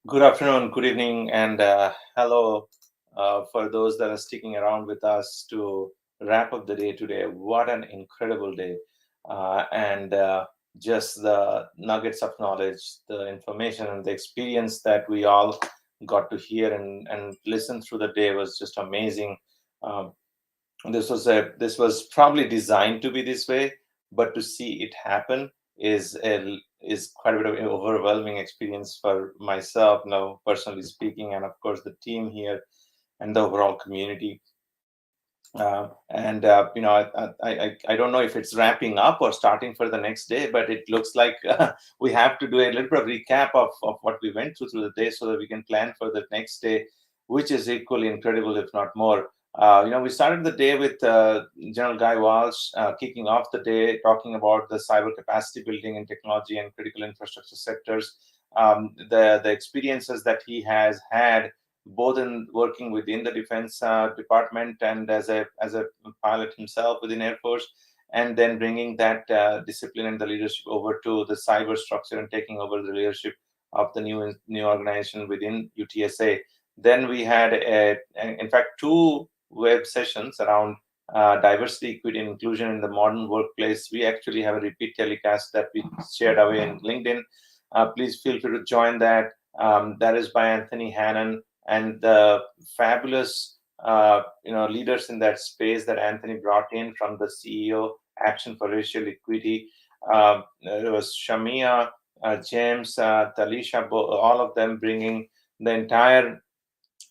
Good afternoon, good evening, and hello for those that are sticking around with us to wrap up the day today. What an incredible day! And just the nuggets of knowledge, the information, and the experience that we all got to hear and listen through the day was just amazing. Um, this was probably designed to be this way, but to see it happen is quite a bit of an overwhelming experience for myself now, personally speaking, and of course the team here and the overall community. And I don't know if it's wrapping up or starting for the next day, but it looks like we have to do a little bit of recap of what we went through the day so that we can plan for the next day, which is equally incredible, if not more. We started the day with General Guy Walsh kicking off the day, talking about the cyber capacity building in technology and critical infrastructure sectors, the experiences that he has had both in working within the defense department and as a pilot himself within Air Force, and then bringing that discipline and the leadership over to the cyber structure and taking over the leadership of the new organization within UTSA. Then we had in fact two web sessions around diversity, equity, and inclusion in the modern workplace. We actually have a repeat telecast that we shared away in LinkedIn. Please feel free to join that. That is by Anthony Hannon and the fabulous leaders in that space that Anthony brought in from the CEO Action for Racial Equity. There was Shamia, James, Talisha, all of them bringing the entire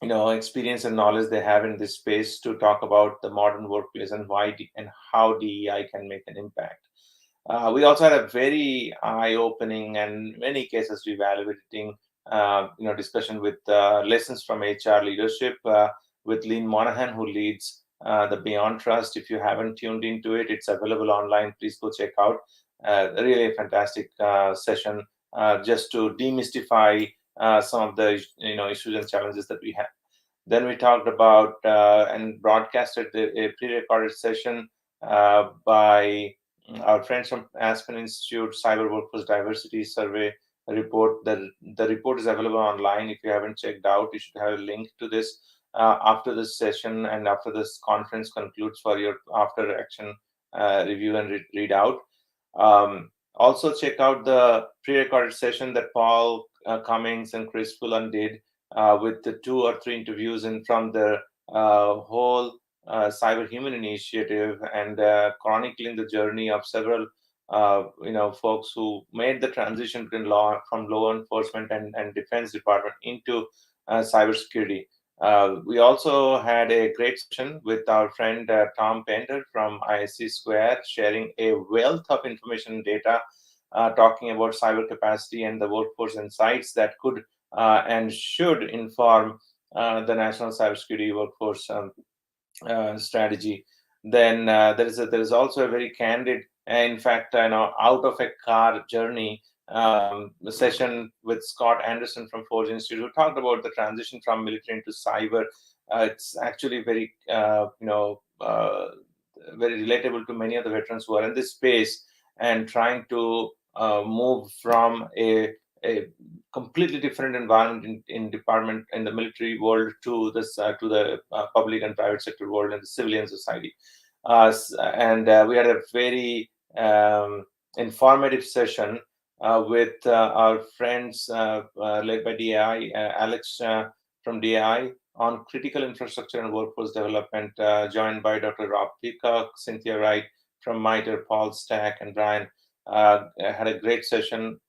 experience and knowledge they have in this space to talk about the modern workplace and and how DEI can make an impact. We also had a very eye-opening and many cases evaluating, discussion with lessons from HR leadership with Lynn Monahan, who leads the Beyond Trust. If you haven't tuned into it, it's available online. Please go check out. Really a fantastic session just to demystify some of the issues and challenges that we have. Then we talked about and broadcasted a pre-recorded session by our friends from Aspen Institute Cyber Workforce Diversity Survey report. The report is available online. If you haven't checked out, you should have a link to this after this session and after this conference concludes for your after action review and read out. Also, check out the pre-recorded session that Paul Cummings and Chris Fullen did with the 2 or 3 interviews and from the whole cyber human initiative and chronicling the journey of several folks who made the transition from law enforcement and defense department into cybersecurity. We also had a great session with our friend Tom Pender from ISC Square, sharing a wealth of information and data, talking about cyber capacity and the workforce insights that could and should inform the national cybersecurity workforce strategy. Then there is also a very candid, in fact, out of a car journey session with Scott Anderson from Forge Institute, who talked about the transition from military into cyber. It's actually very relatable to many of the veterans who are in this space and trying to move from a completely different environment in department in the military world to the public and private sector world and the civilian society. And we had a very informative session with our friends led by DAI, Alex from DAI, on critical infrastructure and workforce development, joined by Dr. Rob Peacock, Cynthia Wright from MITRE, Paul Stack, and Brian. Had a great session.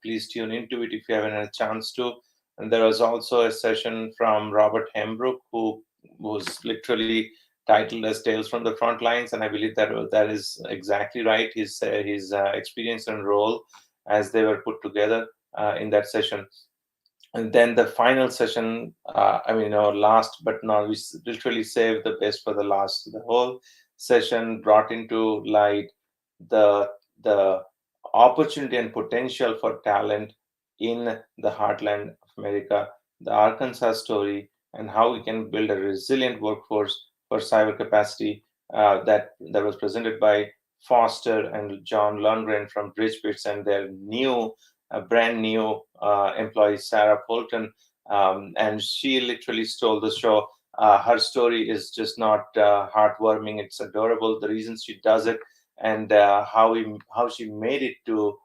Please tune into it if you haven't had a chance to. And there was also a session from Robert Hembrook, who was literally titled as Tales from the Front Lines, and I believe that is exactly right. His experience and role as they were put together in that session. And then the final session, last but not, we literally saved the best for the last. The whole session brought into light the the opportunity and potential for talent in the heartland of America, the Arkansas story, and how we can build a resilient workforce for cyber capacity. That was presented by Foster and John Lundgren from Bridgebits and their new a brand new employee, Sarah Polton, and she literally stole the show. Her story is just not heartwarming; it's adorable. The reasons she does it, and how she made it to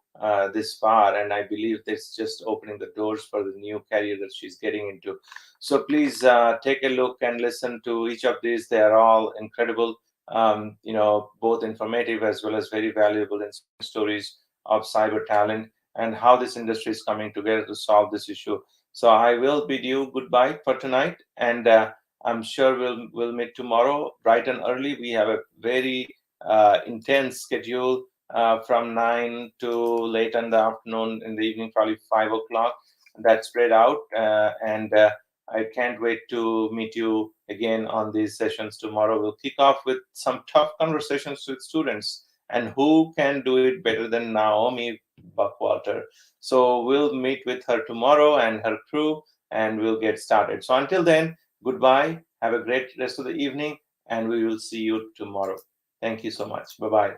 this far. And I believe that's just opening the doors for the new career that she's getting into. So please take a look and listen to each of these. They are all incredible. Both informative as well as very valuable stories of cyber talent and how this industry is coming together to solve this issue. So I will bid you goodbye for tonight, and I'm sure we'll meet tomorrow bright and early. We have a very intense schedule from 9 to late in the afternoon, in the evening, probably 5 o'clock. That's spread out, and I can't wait to meet you again on these sessions tomorrow. We'll kick off with some tough conversations with students, and who can do it better than Naomi Buckwalter. So we'll meet with her tomorrow and her crew, and we'll get started. So until then, goodbye. Have a great rest of the evening, and we will see you tomorrow. Thank you so much. Bye bye.